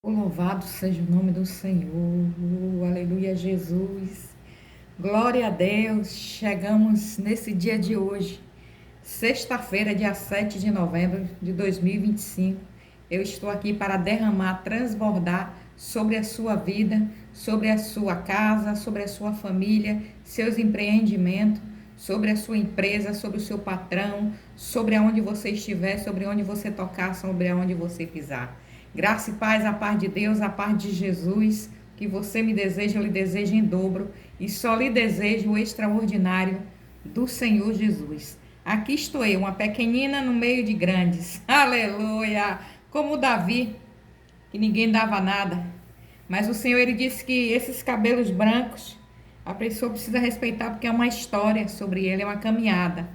Louvado seja o nome do Senhor, aleluia, Jesus, glória a Deus. Chegamos nesse dia de hoje, sexta-feira, dia 7 de novembro de 2025. Eu estou aqui para derramar, transbordar sobre a sua vida, sobre a sua casa, sobre a sua família, seus empreendimentos, sobre a sua empresa, sobre o seu patrão, sobre aonde você estiver, sobre onde você tocar, sobre aonde você pisar. Graça e paz, a paz de Deus, a paz de Jesus, que você me deseja, eu lhe desejo em dobro, e só lhe desejo o extraordinário do Senhor Jesus. Aqui estou eu, uma pequenina no meio de grandes, aleluia, como Davi, que ninguém dava nada, mas o Senhor, ele disse que esses cabelos brancos, a pessoa precisa respeitar, porque é uma história sobre ele, é uma caminhada.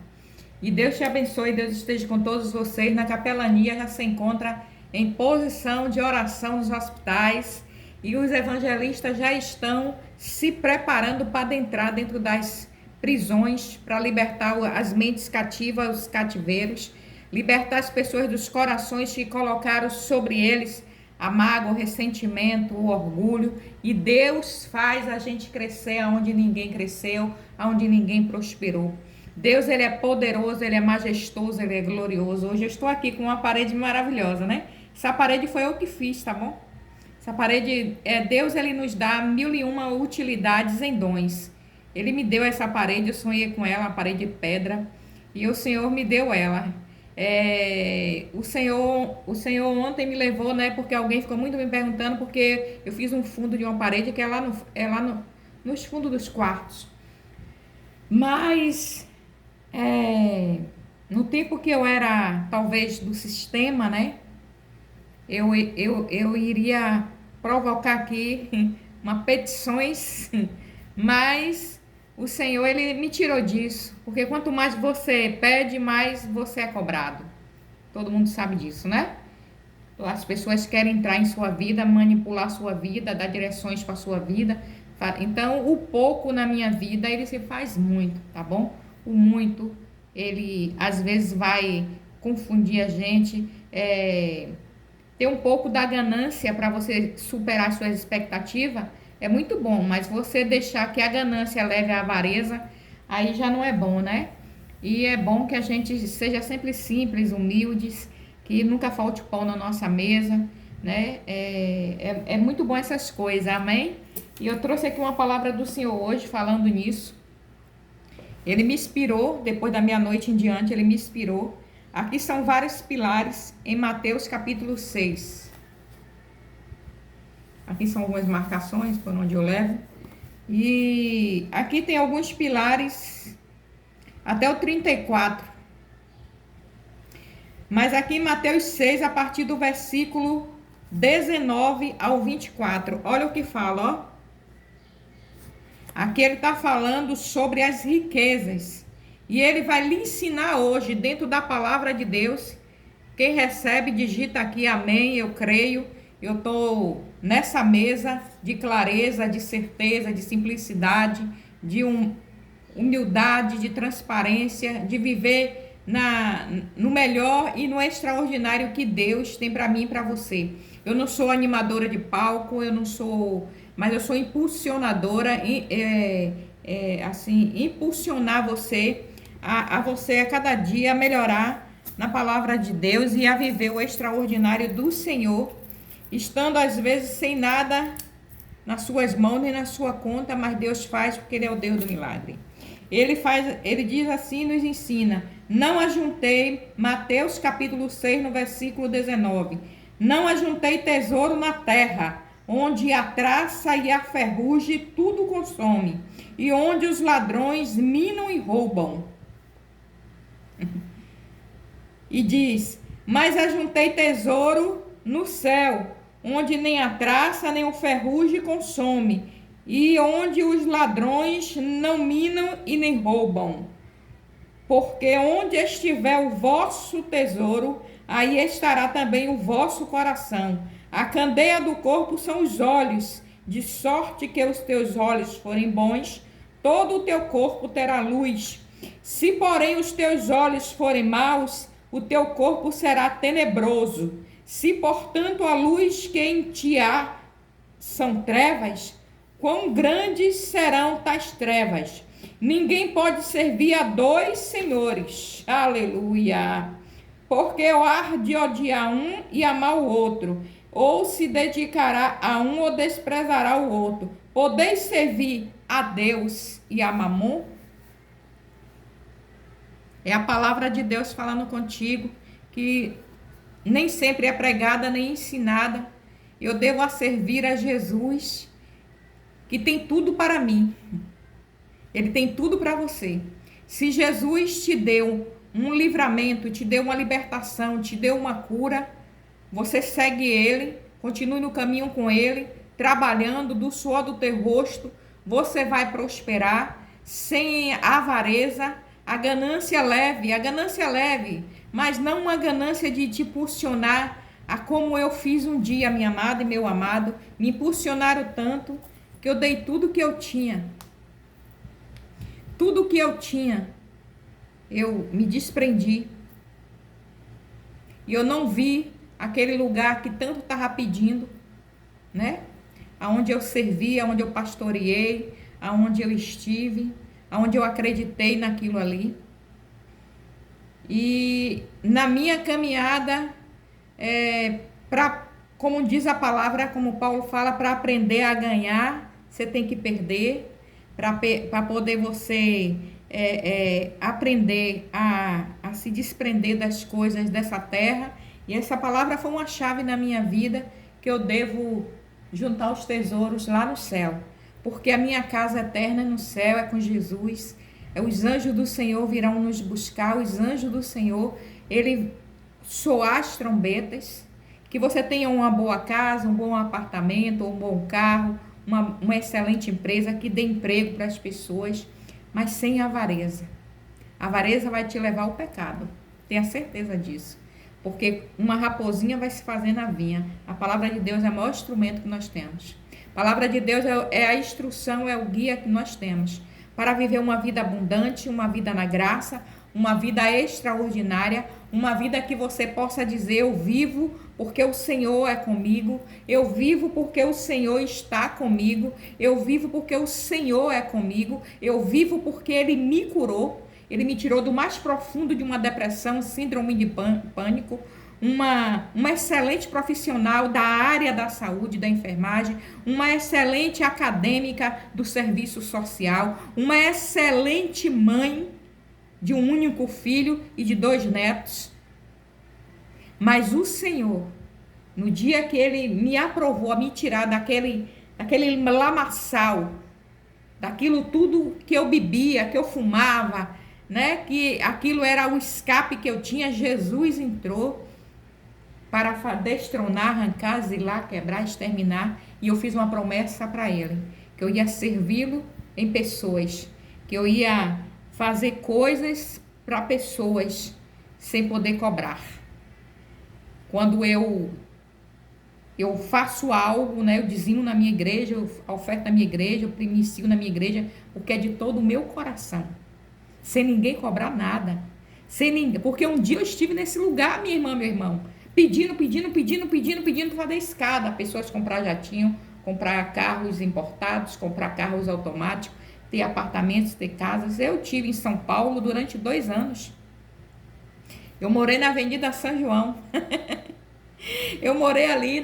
E Deus te abençoe, Deus esteja com todos vocês. Na capelania já se encontra em posição de oração nos hospitais e os evangelistas já estão se preparando para adentrar dentro das prisões para libertar as mentes cativas, os cativeiros, libertar as pessoas dos corações que colocaram sobre eles a mágoa, o ressentimento, o orgulho, e Deus faz a gente crescer aonde ninguém cresceu, aonde ninguém prosperou. Deus, ele é poderoso, ele é majestoso, ele é glorioso. Hoje eu estou aqui com uma parede maravilhosa, né? Essa parede foi eu que fiz, tá bom? Essa parede, Deus, ele nos dá 1001 utilidades em dons. Ele me deu essa parede, eu sonhei com ela, uma parede de pedra, e o Senhor me deu ela. O Senhor ontem me levou, né? Porque alguém ficou muito me perguntando, porque eu fiz um fundo de uma parede que é nos fundos dos quartos. Mas no tempo que eu era, talvez, do sistema, né? Eu iria provocar aqui uma petições, mas o Senhor, ele me tirou disso, porque quanto mais você pede, mais você é cobrado. Todo mundo sabe disso, né? As pessoas querem entrar em sua vida, manipular sua vida, dar direções para sua vida. Então, o pouco na minha vida, ele se faz muito, tá bom? O muito, ele às vezes vai confundir a gente. Ter um pouco da ganância para você superar suas expectativas é muito bom, mas você deixar que a ganância leve à avareza, aí já não é bom, né? E é bom que a gente seja sempre simples, humildes, que nunca falte pão na nossa mesa, né? É muito bom essas coisas, amém? E eu trouxe aqui uma palavra do Senhor hoje falando nisso. Ele me inspirou, depois da meia-noite em diante, ele me inspirou. Aqui são vários pilares em Mateus capítulo 6. Aqui são algumas marcações por onde eu levo. E aqui tem alguns pilares até o 34. Mas aqui em Mateus 6, a partir do versículo 19 ao 24. Olha o que fala, ó. Aqui ele está falando sobre as riquezas. E ele vai lhe ensinar hoje, dentro da palavra de Deus. Quem recebe, digita aqui amém, eu creio. Eu estou nessa mesa de clareza, de certeza, de simplicidade, de humildade, de transparência, de viver no melhor e no extraordinário que Deus tem para mim e para você. Eu não sou animadora de palco, eu não sou, mas eu sou impulsionadora, impulsionar você a você a cada dia a melhorar na palavra de Deus e a viver o extraordinário do Senhor, estando às vezes sem nada nas suas mãos nem na sua conta, mas Deus faz porque ele é o Deus do milagre. Ele diz assim, nos ensina: não ajuntei, Mateus capítulo 6, no versículo 19, não ajuntei tesouro na terra, onde a traça e a ferrugem tudo consome, e onde os ladrões minam e roubam. E diz: mas ajuntei tesouro no céu, onde nem a traça nem o ferrugem consome, e onde os ladrões não minam e nem roubam. Porque onde estiver o vosso tesouro, aí estará também o vosso coração. A candeia do corpo são os olhos, de sorte que os teus olhos forem bons, todo o teu corpo terá luz. Se, porém, os teus olhos forem maus, o teu corpo será tenebroso. Se, portanto, a luz que em ti há são trevas, quão grandes serão tais trevas? Ninguém pode servir a dois senhores. Aleluia! Porque ou há de odiar um e amar o outro, ou se dedicará a um ou desprezará o outro. Podeis servir a Deus e a Mamon? É a palavra de Deus falando contigo, que nem sempre é pregada nem ensinada. Eu devo a servir a Jesus, que tem tudo para mim. Ele tem tudo para você. Se Jesus te deu um livramento, te deu uma libertação, te deu uma cura, você segue ele, continue no caminho com ele, trabalhando do suor do teu rosto, você vai prosperar sem avareza, a ganância leve, mas não uma ganância de te impulsionar a como eu fiz um dia, minha amada e meu amado, me impulsionaram tanto que eu dei tudo que eu tinha. Tudo que eu tinha, eu me desprendi. E eu não vi aquele lugar que tanto estava pedindo, né? Aonde eu servi, aonde eu pastoreei, aonde eu estive, aonde eu acreditei naquilo ali. E na minha caminhada, como diz a palavra, como Paulo fala, para aprender a ganhar, você tem que perder. Para poder você aprender a se desprender das coisas dessa terra. E essa palavra foi uma chave na minha vida, que eu devo juntar os tesouros lá no céu, porque a minha casa eterna no céu é com Jesus. Os anjos do Senhor virão nos buscar, os anjos do Senhor, ele soar as trombetas, que você tenha uma boa casa, um bom apartamento, um bom carro, uma excelente empresa que dê emprego para as pessoas, mas sem avareza. A avareza vai te levar ao pecado, tenha certeza disso, porque uma raposinha vai se fazer na vinha. A palavra de Deus é o maior instrumento que nós temos. A palavra de Deus é a instrução, é o guia que nós temos para viver uma vida abundante, uma vida na graça, uma vida extraordinária, uma vida que você possa dizer: eu vivo porque o Senhor é comigo, eu vivo porque o Senhor está comigo, eu vivo porque o Senhor é comigo, eu vivo porque Ele me curou, Ele me tirou do mais profundo de uma depressão, síndrome de pânico, uma excelente profissional da área da saúde, da enfermagem, uma excelente acadêmica do serviço social, uma excelente mãe de um único filho e de 2 netos. Mas o Senhor, no dia que Ele me aprovou a me tirar daquele lamaçal, daquilo tudo que eu bebia, que eu fumava, né? Que aquilo era o escape que eu tinha, Jesus entrou para destronar, arrancar, zilar, quebrar, exterminar. E eu fiz uma promessa para Ele, que eu ia servi-lo em pessoas, que eu ia fazer coisas para pessoas sem poder cobrar. Quando eu faço algo, né, eu dizimo na minha igreja, eu oferto na minha igreja, eu primicio na minha igreja, porque é de todo o meu coração, sem ninguém cobrar nada, porque um dia eu estive nesse lugar, minha irmã, meu irmão, pedindo para fazer escada, pessoas comprar jatinho, comprar carros importados, comprar carros automáticos, ter apartamentos, ter casas. Eu tive em São Paulo durante 2 anos. Eu morei na Avenida São João. Eu morei ali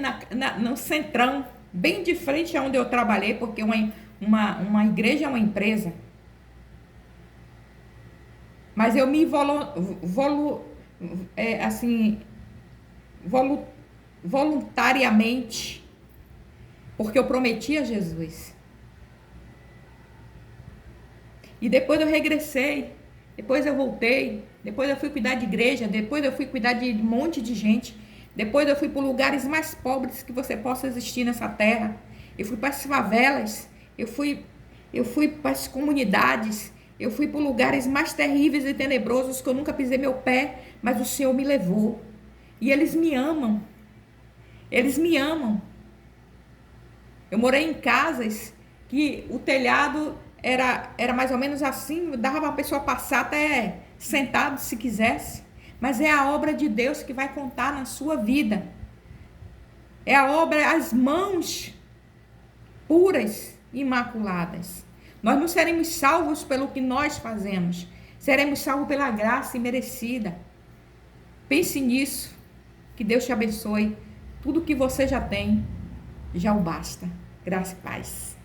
no centrão, bem de frente aonde eu trabalhei, porque uma igreja é uma empresa. Mas eu me voluntariamente, porque eu prometi a Jesus. E depois eu regressei, depois eu voltei, depois eu fui cuidar de igreja, depois eu fui cuidar de um monte de gente, depois eu fui para lugares mais pobres que você possa existir nessa terra. Eu fui para as favelas, eu fui para as comunidades, eu fui para lugares mais terríveis e tenebrosos que eu nunca pisei meu pé, mas o Senhor me levou. E eles me amam. Eles me amam. Eu morei em casas que o telhado era mais ou menos assim, dava para a pessoa passar até sentado se quisesse. Mas é a obra de Deus que vai contar na sua vida. É a obra, as mãos puras, imaculadas. Nós não seremos salvos pelo que nós fazemos. Seremos salvos pela graça imerecida. Pense nisso. Que Deus te abençoe. Tudo que você já tem, já o basta. Graça e paz.